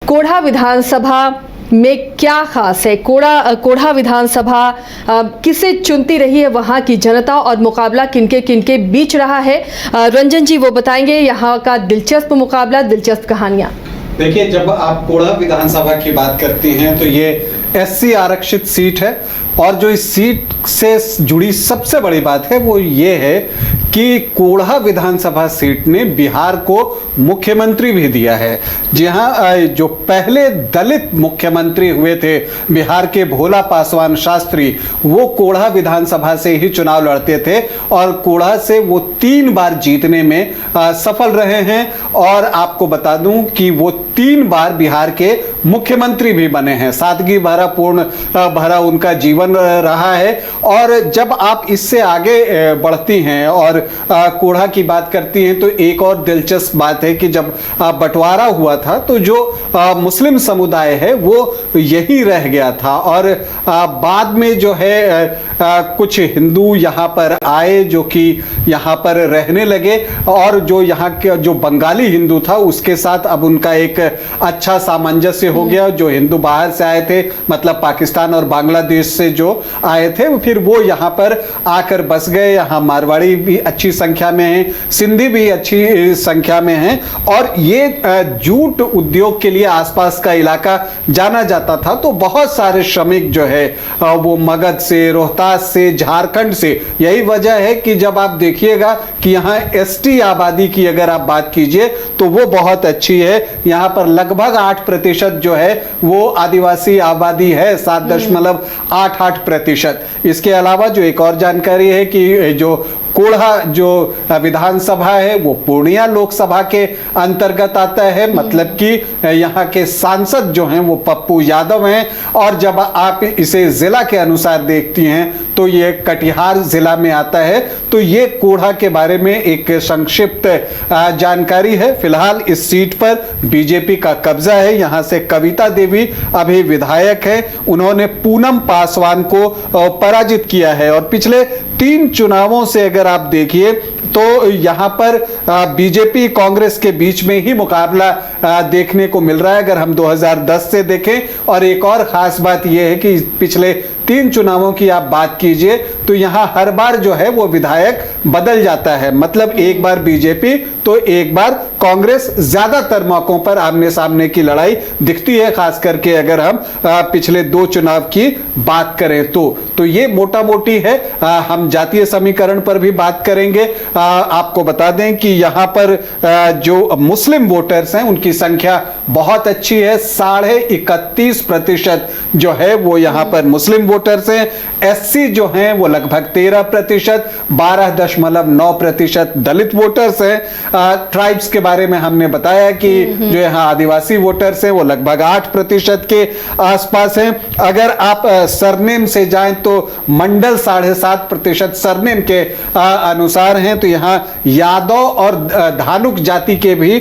कोढ़ा विधानसभा में क्या खास है? कोढ़ा विधानसभा किसे चुनती रही है वहां की जनता और मुकाबला किनके किनके बीच रहा है? रंजन जी वो बताएंगे यहाँ का दिलचस्प मुकाबला, दिलचस्प कहानियां। देखिए, जब आप कोढ़ा विधानसभा की बात करती हैं तो ये एससी आरक्षित सीट है और जो इस सीट से जुड़ी सबसे बड़ी बात है वो ये है कि कोढ़ा विधानसभा सीट ने बिहार को मुख्यमंत्री भी दिया है। जी हाँ, जो पहले दलित मुख्यमंत्री हुए थे बिहार के भोला पासवान शास्त्री, वो कोढ़ा विधानसभा से ही चुनाव लड़ते थे और कोढ़ा से वो 3 बार जीतने में सफल रहे हैं। और आपको बता दूं कि वो 3 बार बिहार के मुख्यमंत्री भी बने हैं। सादगी भरा उनका जीवन रहा है। और जब आप इससे आगे बढ़ती हैं और कोढ़ा की बात करती हैं तो एक और दिलचस्प बात है कि जब बंटवारा हुआ था तो जो मुस्लिम समुदाय है वो यही रह गया था और बाद में जो है कुछ हिंदू यहाँ पर आए जो कि यहाँ पर रहने लगे और जो यहाँ के जो बंगाली हिंदू था उसके साथ अब उनका एक अच्छा सामंजस्य हो गया। जो हिंदू बाहर से आए थे, मतलब पाकिस्तान और बांग्लादेश से जो आए थे, फिर वो यहाँ पर आकर बस गए। यहाँ मारवाड़ी भी अच्छी संख्या में है, सिंधी भी अच्छी संख्या में है और ये जूट उद्योग के लिए आसपास का इलाका जाना जाता था। तो बहुत सारे श्रमिक जो है वो मगध से, रोहतास से, झारखंड से। यही वजह है कि जब आप देखिएगा कि यहाँ एसटी आबादी की अगर आप बात कीजिए तो वो बहुत अच्छी है। यहाँ पर लगभग 8% जो है वो आदिवासी आबादी है, 7.88%। इसके अलावा जो एक और जानकारी है कि जो कोढ़ा जो विधानसभा है वो पूर्णिया लोकसभा के अंतर्गत आता है। मतलब कि यहाँ के सांसद जो हैं वो पप्पू यादव हैं। और जब आप इसे जिला के अनुसार देखती हैं तो ये कटिहार जिला में आता है। तो ये कोढ़ा के बारे में एक संक्षिप्त जानकारी है। फिलहाल इस सीट पर बीजेपी का कब्जा है। यहाँ से कविता देवी अभी विधायक है, उन्होंने पूनम पासवान को पराजित किया है। और पिछले 3 चुनावों से अगर आप देखिए तो यहां पर बीजेपी कांग्रेस के बीच में ही मुकाबला देखने को मिल रहा है अगर हम 2010 से देखें। और एक और खास बात यह है कि पिछले 3 चुनावों की आप बात कीजिए तो यहां हर बार जो है वो विधायक बदल जाता है। मतलब एक बार बीजेपी तो एक बार कांग्रेस, ज्यादातर मौकों पर आमने सामने की लड़ाई दिखती है, खास करके अगर हम पिछले 2 चुनाव की बात करें तो ये मोटा मोटी है। हम जातीय समीकरण पर भी बात करेंगे। आपको बता दें कि यहां पर जो मुस्लिम वोटर्स हैं उनकी संख्या बहुत अच्छी है। 31.5% जो है वो यहां पर मुस्लिम वोटर्स हैं। एससी जो हैं वो लगभग 13%, 12.9% दलित वोटर्स हैं। ट्राइब्स के बारे में हमने बताया कि जो यहाँ आदिवासी वोटर्स हैं वो लगभग 8% के आसपास हैं। अगर आप सरनेम से जाएं तो मंडल 7.5% सरनेम के अनुसार हैं। तो यहाँ यादव और धानुक जाति के भी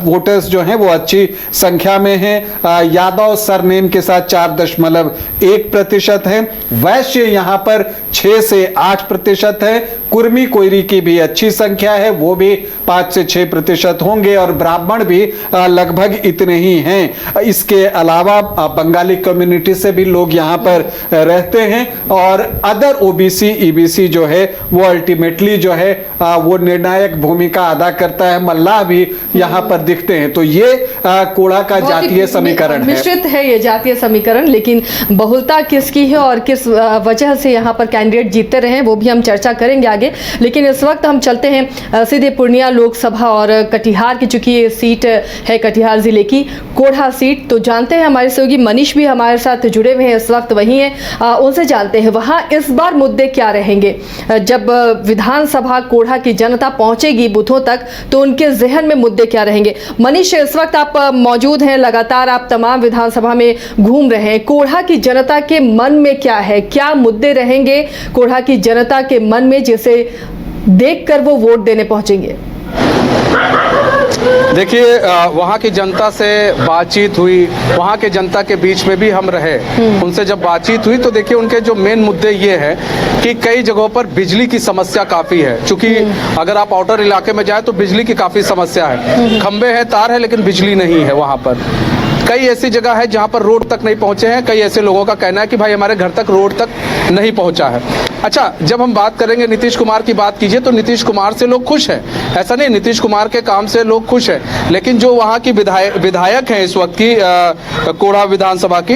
वोटर्स जो हैं वो अच्छी संख्या में हैं। यादव सरनेम के साथ 4.1% हैं। वैश्य यहाँ पर 6 से 8% है। कुर्मी कोयरी की भी अच्छी संख्या है, वो भी 5 से 6% होंगे और ब्राह्मण भी लगभग इतने ही हैं। इसके अलावा बंगाली कम्युनिटी से भी लोग यहाँ पर रहते हैं और अदर ओबीसी ईबीसी जो है वो अल्टीमेटली जो है वो निर्णायक भूमिका अदा करता है। मल्लाह भी यहाँ पर दिखते हैं। तो ये कोढ़ा का जातीय समीकरण है। मिश्रित है ये जातीय समीकरण, लेकिन बहुलता किसकी है और किस वजह से यहाँ पर कैंडिडेट जीतते रहे वो भी हम चर्चा करेंगे आगे। लेकिन इस वक्त हम चलते हैं सीधे पूर्णिया लोकसभा और कटिहार की, चूंकि ये सीट है कटिहार जिले की कोढ़ा सीट। तो जानते हैं हमारे सहयोगी मनीष भी हमारे साथ जुड़े हुए हैं, इस वक्त वही हैं, उनसे जानते हैं वहां इस बार मुद्दे क्या रहेंगे। जब विधानसभा कोढ़ा की जनता पहुंचेगी बूथों तक तो उनके जहन में मुद्दे क्या रहेंगे। मनीष, इस वक्त आप मौजूद हैं, लगातार आप तमाम विधानसभा में घूम रहे हैं। कोढ़ा की जनता के मन में क्या है, क्या मुद्दे रहेंगे कोढ़ा की जनता के मन में जिसे देखकर वो वोट देने पहुंचेंगे? देखिए, वहाँ की जनता से बातचीत हुई, वहाँ के जनता के बीच में भी हम रहे, उनसे जब बातचीत हुई तो देखिए उनके जो मेन मुद्दे ये हैं कि कई जगहों पर बिजली की समस्या काफ़ी है। क्योंकि अगर आप आउटर इलाके में जाए तो बिजली की काफ़ी समस्या है, खंबे हैं, तार है, लेकिन बिजली नहीं है वहाँ पर। कई ऐसी जगह है जहां पर रोड तक नहीं पहुंचे हैं। कई ऐसे लोगों का कहना है कि भाई हमारे घर तक रोड तक नहीं पहुंचा है। अच्छा, जब हम बात करेंगे नीतीश कुमार की बात कीजिए तो नीतीश कुमार से लोग खुश हैं, ऐसा नहीं, नीतीश कुमार के काम से लोग खुश हैं, लेकिन जो वहाँ की विधायक हैं इस वक्त की कोढ़ा विधानसभा की,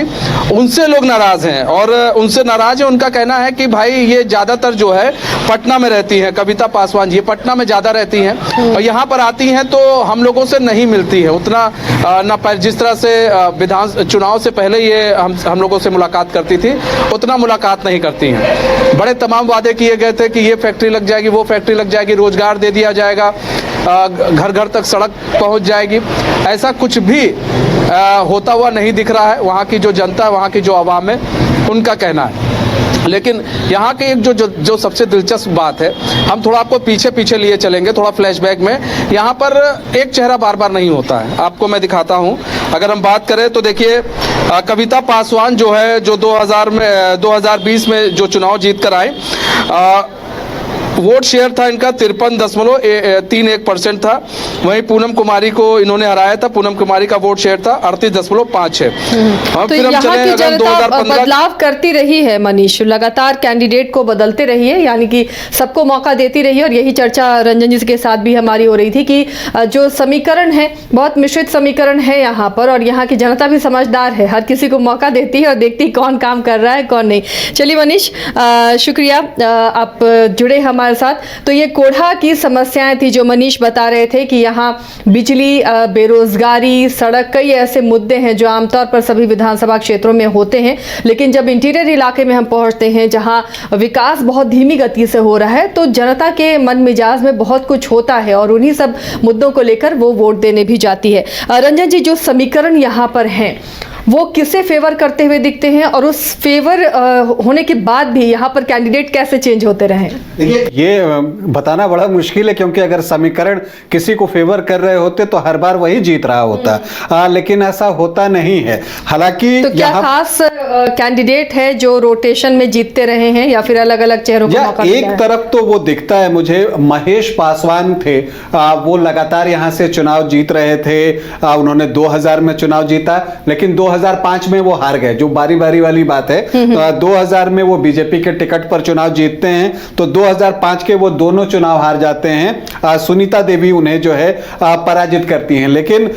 उनसे लोग नाराज हैं और उनसे नाराज है। उनका कहना है कि भाई ये ज़्यादातर जो है पटना में रहती हैं, कविता पासवान जी ये पटना में ज़्यादा रहती हैं और यहाँ पर आती हैं तो हम लोगों से नहीं मिलती है उतना न, जिस तरह से विधान चुनाव से पहले ये हम लोगों से मुलाकात करती थी उतना मुलाकात नहीं करती हैं। बड़े तमाम वादे किए गए थे कि ये फैक्ट्री लग जाएगी, वो फैक्ट्री लग जाएगी, रोजगार दे दिया जाएगा, घर घर तक सड़क पहुंच जाएगी। ऐसा कुछ भी होता हुआ नहीं दिख रहा है। वहाँ की जो जनता है, वहाँ की जो आवाम है, उनका कहना है। लेकिन यहाँ के एक जो सबसे दिलचस्प बात है, हम थोड़ा आपको पीछे लिए चलेंगे, थोड़ा फ्लैशबैक में। यहाँ पर एक चेहरा बार बार नहीं होता है, आपको मैं दिखाता हूँ। अगर हम बात करें तो देखिए कविता पासवान जो है, जो 2020 में जो चुनाव जीत कर आए, वोट शेयर था इनका 53.31% था। वहीं पूनम कुमारी को इन्होंने हराया था, पूनम कुमारी का वोट शेयर था 38.5 है। तो यहाँ की जनता बदलाव करती रही है मनीष, लगातार कैंडिडेट को बदलते रही है, यानी कि सबको मौका देती रही है। और यही चर्चा रंजन जी के साथ भी हमारी हो रही थी कि जो समीकरण है, बहुत मिश्रित समीकरण है यहाँ पर, और यहाँ की जनता भी समझदार है, हर किसी को मौका देती है और देखती कौन काम कर रहा है कौन नहीं। चलिए मनीष, शुक्रिया आप जुड़े हमारे साथ। तो ये कोढ़ा की समस्याएं थी जो मनीष बता रहे थे कि यहाँ बिजली, बेरोजगारी, सड़क, कई ऐसे मुद्दे हैं जो आमतौर पर सभी विधानसभा क्षेत्रों में होते हैं। लेकिन जब इंटीरियर इलाके में हम पहुंचते हैं जहां विकास बहुत धीमी गति से हो रहा है, तो जनता के मन मिजाज में बहुत कुछ होता है और उन्हीं सब मुद्दों को लेकर वो वोट देने भी जाती है। रंजन जी, जो समीकरण यहाँ पर हैं वो किसे फेवर करते हुए दिखते हैं, और उस फेवर होने के बाद भी यहाँ पर कैंडिडेट कैसे चेंज होते रहे? देखिए, ये बताना बड़ा मुश्किल है, क्योंकि अगर समीकरण किसी को फेवर कर रहे होते तो हर बार वही जीत रहा होता, लेकिन ऐसा होता नहीं है। हालांकि तो क्या खास कैंडिडेट है जो रोटेशन में जीतते रहे हैं, या फिर अलग अलग चेहरों को मौका मिला है? एक तरफ तो वो दिखता है मुझे, महेश पासवान थे, वो लगातार यहाँ से चुनाव जीत रहे थे। उन्होंने 2000 में चुनाव जीता, लेकिन 2005 में वो हार गए, जो बारी बारी वाली बात है। 2000 में वो बीजेपी के टिकट पर चुनाव जीतते हैं, तो 2005 के वो दोनों चुनाव हार जाते हैं। सुनीता देवी उन्हें जो है पराजित करती हैं, लेकिन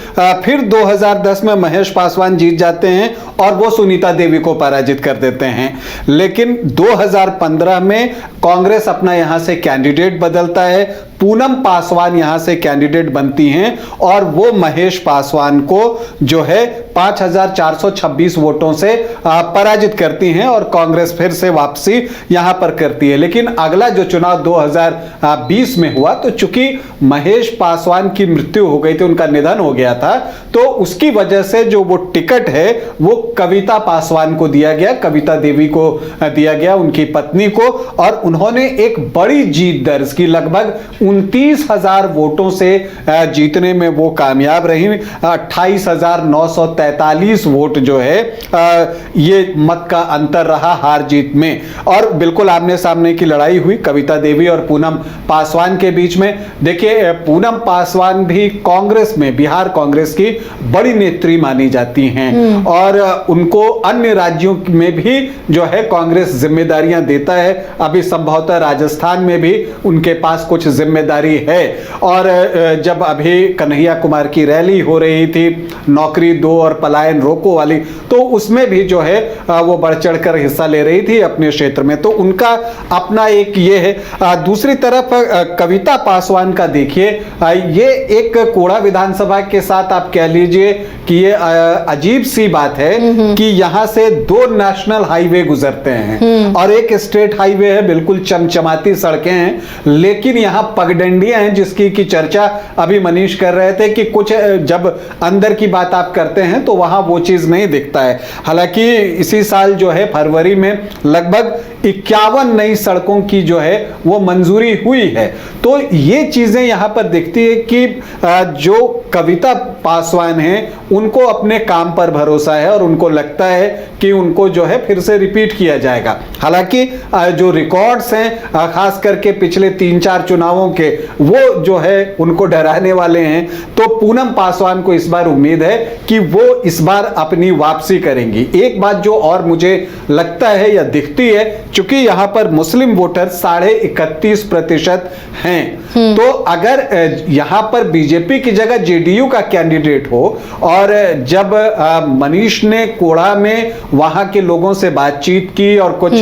फिर 2010 में महेश पासवान जीत जाते हैं और वो सुनीता देवी को पराजित कर देते हैं। लेकिन 2015 में कांग्रेस अपना यहां से कैंडिडेट बदलता है, पूनम पासवान यहां से कैंडिडेट बनती हैं और वो महेश पासवान को जो है 5426 वोटों से पराजित करती हैं और कांग्रेस फिर से वापसी यहां पर करती है। लेकिन अगला जो चुनाव 2020 में हुआ, तो चूंकि महेश पासवान की मृत्यु हो गई थी, उनका निधन हो गया था, तो उसकी वजह से जो वो टिकट है वो कविता पासवान को दिया गया, कविता देवी को दिया गया, उनकी पत्नी को, और उन्होंने एक बड़ी जीत दर्ज की, लगभग 29,000 वोटों से जीतने में वो कामयाब रही। 28,943 वोट जो है ये मत का अंतर रहा हार जीत में, और बिल्कुल आमने सामने की लड़ाई हुई कविता देवी और पूनम पासवान के बीच में। देखिए, पूनम पासवान भी कांग्रेस में, बिहार कांग्रेस की बड़ी नेत्री मानी जाती हैं और उनको अन्य राज्यों में भी जो है कांग्रेस जिम्मेदारियां देता है। अभी संभवतः राजस्थान में भी उनके पास कुछ जिम्मेदारी है। और जब अभी कन्हैया कुमार की रैली हो रही थी, नौकरी दो और पलायन रोको वाली, तो उसमें भी जो है वो बढ़ चढ़कर हिस्सा ले रही थी अपने क्षेत्र में, तो उनका अपना एक ये है। दूसरी तरफ कविता पासवान का देखिए, ये एक कोढ़ा विधानसभा के साथ आप कह लीजिए कि ये अजीब सी बात है कि यहां से 2 नेशनल हाईवे गुजरते हैं और एक स्टेट हाईवे है, बिल्कुल चमचमाती सड़कें हैं, लेकिन यहां पगडंडियां हैं जिसकी की चर्चा अभी मनीष कर रहे थे कि कुछ जब अंदर की बात आप करते हैं तो वहां वो चीज नहीं दिखता है। हालांकि इसी साल जो है फरवरी में लगभग 51 नई सड़कों की जो है वो मंजूरी हुई है, तो ये चीजें यहां पर दिखती है कि जो कविता पासवान हैं उनको अपने काम पर भरोसा है और उनको लगता है कि उनको जो है फिर से रिपीट किया जाएगा। हालांकि जो रिकॉर्ड्स हैं खास करके पिछले 3-4 चुनावों के, वो जो है उनको डराने वाले हैं। तो पूनम पासवान को इस बार उम्मीद है कि वो इस बार अपनी वापसी करेंगी। एक बात जो और मुझे लगता है या दिखती है, चूंकि यहां पर मुस्लिम वोटर 31.5% हैं, तो अगर यहां पर बीजेपी की जगह जेडीयू का कैंडिडेट हो, और जब मनीष ने कोड़ा में वहां के लोगों से बातचीत की और कुछ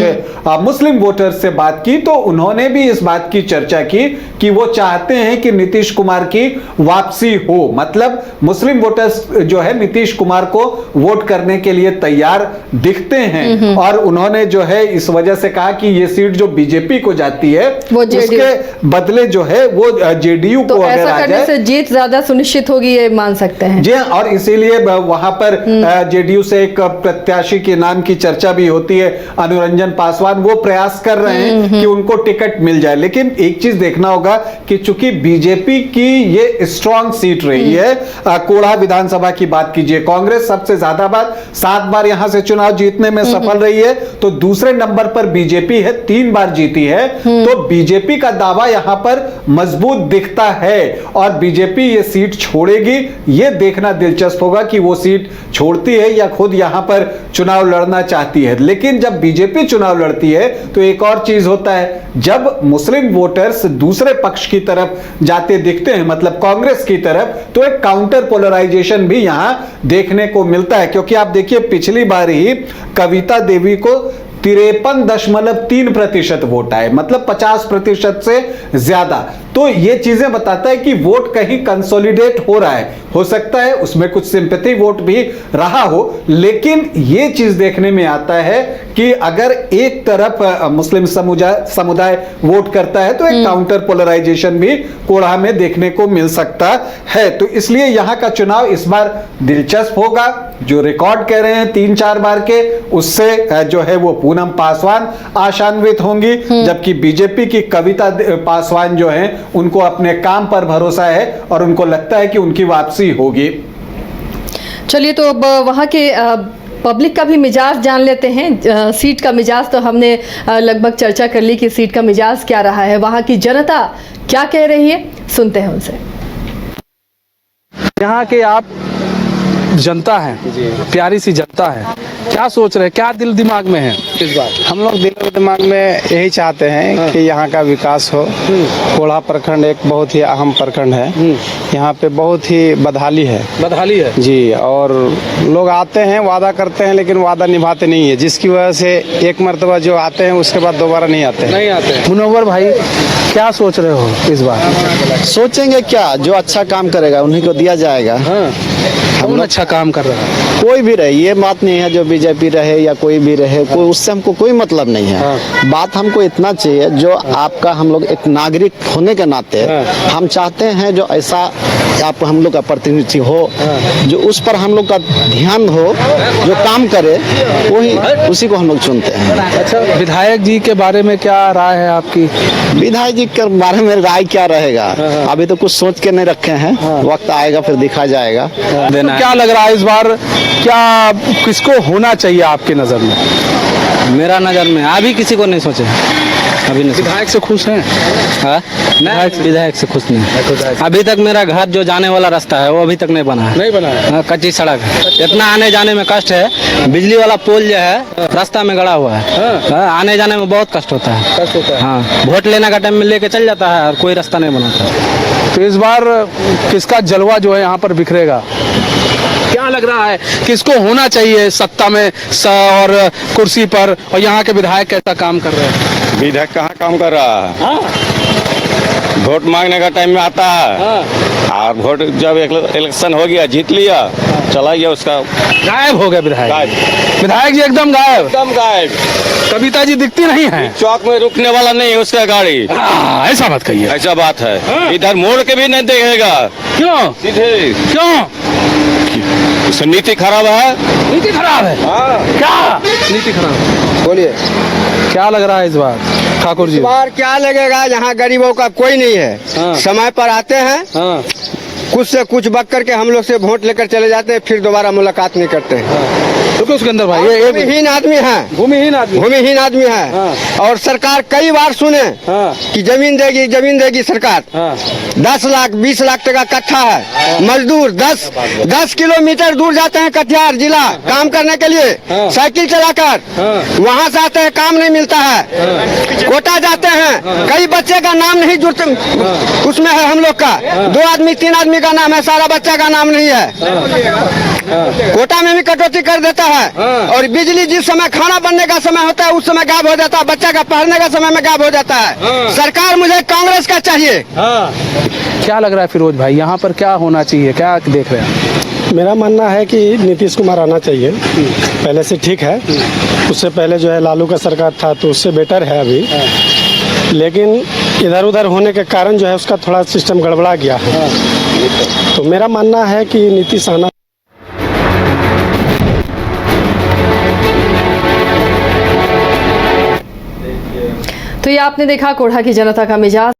मुस्लिम वोटर्स से बात की, तो उन्होंने भी इस बात की चर्चा की कि वो चाहते हैं कि नीतीश कुमार की वापसी हो। मतलब मुस्लिम वोटर्स जो है नीतीश कुमार को वोट करने के लिए तैयार दिखते हैं, और उन्होंने जो है इस वजह से कहा कि ये सीट जो बीजेपी को जाती है उसके बदले जो है वो जेडीयू को अगर आ जाए से जीत ज्यादा सुनिश्चित होगी, ये मान सकते हैं जी। और इसीलिए वहां पर जेडीयू से एक प्रत्याशी के नाम की चर्चा भी होती है, अनुरंजन पासवान। वो प्रयास कर रहे हैं कि उनको टिकट मिल जाए। लेकिन एक चीज देखना होगा कि चूंकि बीजेपी की ये स्ट्रॉन्ग सीट रही है, कोढ़ा विधानसभा की बात कीजिए, कांग्रेस सबसे ज्यादा बार 7 बार यहां से चुनाव जीतने में सफल रही है, तो दूसरे नंबर पर बीजेपी है, 3 बार जीती है। तो बीजेपी का दावा यहां पर मजबूत दिखता है, और बीजेपी ये सीट छोड़ेगी, ये देखना दिलचस्प होगा कि वो सीट छोड़ती है या खुद यहां पर चुनाव लड़ना चाहती है। लेकिन जब बीजेपी चुनाव लड़ती है तो एक और चीज होता है, जब मुस्लिम वोटर्स दूसरे पक्ष की तरफ जाते दिखते हैं, मतलब कांग्रेस की तरफ, तो एक काउंटर पोलराइजेशन भी यहां देखने को मिलता है। क्योंकि आप देखिए पिछली बार ही कविता देवी को 53.3% वोट आए, मतलब 50% से ज्यादा। तो ये चीजें बताता है कि वोट कहीं कंसोलिडेट हो रहा है। हो सकता है उसमें कुछ सिंपैथी वोट भी रहा हो, लेकिन ये चीज देखने में आता है कि अगर एक तरफ मुस्लिम समुदाय वोट करता है तो एक काउंटर पोलराइजेशन भी कोढ़ा में देखने को मिल सकता है। तो इसलिए यहां का चुनाव इस बार दिलचस्प होगा। जो रिकॉर्ड कह रहे हैं 3-4 बार के, उससे जो है वो पूनम पासवान आशान्वित होंगी, जबकि बीजेपी की कविता पासवान जो है उनको अपने काम पर भरोसा है और उनको लगता है कि उनकी वापसी होगी। चलिए, तो अब वहाँ के पब्लिक का भी मिजाज जान लेते हैं। सीट का मिजाज तो हमने लगभग चर्चा कर ली कि सीट का मिजाज क्या रहा है, वहाँ की जनता क्या कह रही है, सुनते हैं उनसे। यहाँ के आप जनता है, प्यारी सी जनता है, क्या सोच रहे हैं, क्या दिल दिमाग में है इस बार? हम लोग दिल दिमाग में यही चाहते हैं कि यहाँ का विकास हो। कोढ़ा प्रखंड एक बहुत ही अहम प्रखंड है, यहाँ पे बहुत ही बदहाली है जी। और लोग आते हैं, वादा करते हैं, लेकिन वादा निभाते नहीं है, जिसकी वजह से एक मरतबा जो आते हैं उसके बाद दोबारा नहीं आते। मुनव्वर भाई, क्या सोच रहे हो इस बार? सोचेंगे क्या, जो अच्छा काम करेगा उन्हीं को दिया जाएगा। हम अच्छा काम कर रहे हैं, कोई भी रहे, ये बात नहीं है जो बीजेपी रहे या कोई भी रहे, कोई उससे हमको कोई मतलब नहीं है। बात हमको इतना चाहिए, जो आपका हम लोग एक नागरिक होने के नाते हम चाहते हैं जो ऐसा आप हम लोग का प्रतिनिधि हो, जो उस पर हम लोग का ध्यान हो, जो काम करे, वही उसी को हम लोग चुनते हैं। अच्छा, विधायक जी के बारे में क्या राय है आपकी? विधायक जी के बारे में राय क्या रहेगा, अभी तो कुछ सोच के नहीं रखे हैं, वक्त आएगा फिर दिखा जाएगा। क्या लग रहा है इस बार, क्या किसको होना चाहिए आपकी नजर में? मेरा नज़र में अभी किसी को नहीं सोचे, अभी नहीं। विधायक से खुश हैं? विधायक से खुश नहीं। अभी तक मेरा घर जो जाने वाला रास्ता है वो अभी तक नहीं बना है। नहीं बना है? कच्ची सड़क है, इतना आने जाने में कष्ट है। बिजली वाला पोल जो है रास्ता में गड़ा हुआ है, आने जाने में बहुत कष्ट होता है। हाँ, वोट लेने का टाइम में लेके चल जाता है और कोई रास्ता नहीं बनाता। तो इस बार किसका जलवा जो है यहाँ पर बिखरेगा? क्या लग रहा है किसको होना चाहिए सत्ता में और कुर्सी पर, और यहाँ के विधायक कैसा काम कर रहे हैं? विधायक कहाँ काम कर रहा है? वोट मांगने का टाइम में आता है, और वोट जब इलेक्शन हो गया, जीत लिया, चला गया, उसका गायब हो गया विधायक। विधायक जी एकदम गायब। कविता जी दिखती नहीं है, चौक में रुकने वाला नहीं है उसका गाड़ी। ऐसा मत कहिए, ऐसा बात है। इधर मोड़ के भी नहीं देखेगा। क्यों? सीधे क्यों? उसकी नीति खराब है। नीति खराब है? क्या नीति खराब है? बोलिए, क्या लग रहा है इस बार ठाकुर जी? बार क्या लगेगा, यहाँ गरीबों का कोई नहीं है। समय पर आते हैं, कुछ से कुछ बक करके हम लोग से वोट लेकर चले जाते हैं, फिर दोबारा मुलाकात नहीं करते हैं। तो उसके अंदर भाई ये भूमिहीन आदमी है, भूमिहीन आदमी है। और सरकार कई बार सुने कि जमीन देगी सरकार। 10 लाख 20 लाख टका कट्ठा है। मजदूर 10 किलोमीटर दूर जाते हैं कटिहार जिला काम करने के लिए, साइकिल चलाकर। वहाँ से आते हैं, काम नहीं मिलता है। कोटा जाते हैं, कई बच्चे का नाम नहीं जुड़ते उसमें है, हम लोग का 2 आदमी 3 आदमी का नाम है, सारा बच्चा का नाम नहीं है। कोटा में भी कटौती कर देता है। और बिजली जिस समय खाना बनने का समय होता है उस समय गायब हो जाता है, बच्चा का पढ़ने का समय में गायब हो जाता है। सरकार मुझे कांग्रेस का चाहिए। क्या लग रहा है फिरोज भाई, यहाँ पर क्या होना चाहिए, क्या देख रहे हैं? मेरा मानना है कि नीतीश कुमार आना चाहिए, पहले से ठीक है। उससे पहले जो है लालू का सरकार था तो उससे बेटर है अभी, लेकिन इधर उधर होने के कारण जो है उसका थोड़ा सिस्टम गड़बड़ा गया है। तो मेरा मानना है कि नीतीश आना। तो ये आपने देखा कोढ़ा की जनता का मिजाज।